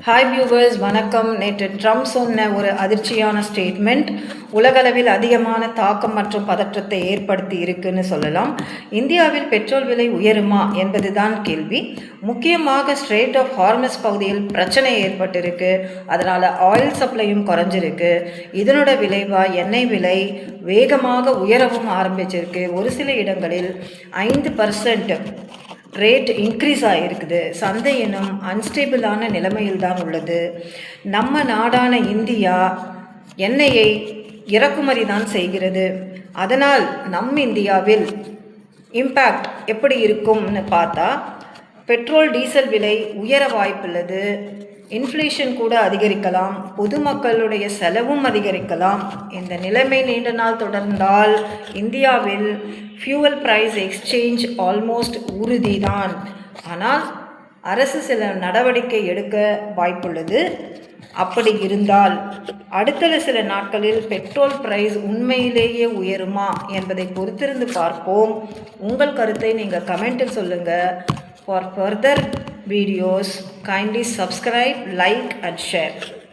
Hi viewers, வணக்கம். நேற்று Trump சொன்ன ஒரு அதிர்ச்சியான ஸ்டேட்மெண்ட் உலகளவில் அதிகமான தாக்கம் மற்றும் பதற்றத்தை ஏற்படுத்தி இருக்குன்னு சொல்லலாம். இந்தியாவில் பெட்ரோல் விலை உயருமா என்பதுதான் கேள்வி. முக்கியமாக ஸ்ட்ரெய்ட் ஆஃப் ஹார்மஸ் பகுதியில் பிரச்சனை ஏற்பட்டிருக்கு. அதனால் ஆயில் சப்ளையும் குறைஞ்சிருக்கு. இதனோட விளைவாக எண்ணெய் விலை வேகமாக உயரவும் ஆரம்பிச்சிருக்கு. ஒரு சில இடங்களில் 5% ரேட் இன்க்ரீஸ் ஆகிருக்குது. சந்தை எனும் அன்ஸ்டேபிளான நிலைமையில் தான் உள்ளது. நம்ம நாடான இந்தியா எண்ணெயை இறக்குமதி தான் செய்கிறது. அதனால் இந்தியாவில் இம்பேக்ட் எப்படி இருக்கும்னு பார்த்தா, பெட்ரோல் டீசல் விலை உயர வாய்ப்புள்ளது. இன்ஃப்ளேஷன் கூட அதிகரிக்கலாம். பொதுமக்களுடைய செலவும் அதிகரிக்கலாம். இந்த நிலைமை நீண்ட நாள் தொடர்ந்தால் இந்தியாவில் ஃபியூவல் பிரைஸ் எக்ஸ்சேஞ்ச் ஆல்மோஸ்ட் உறுதிதான். ஆனால் அரசு சில நடவடிக்கை எடுக்க வாய்ப்புள்ளது. அப்படி இருந்தால் அடுத்த சில நாட்களில் பெட்ரோல் பிரைஸ் உண்மையிலேயே உயருமா என்பதை பொறுத்திருந்து பார்ப்போம். உங்கள் கருத்தை நீங்கள் கமெண்ட்டில் சொல்லுங்கள். For further videos, kindly subscribe, like and share.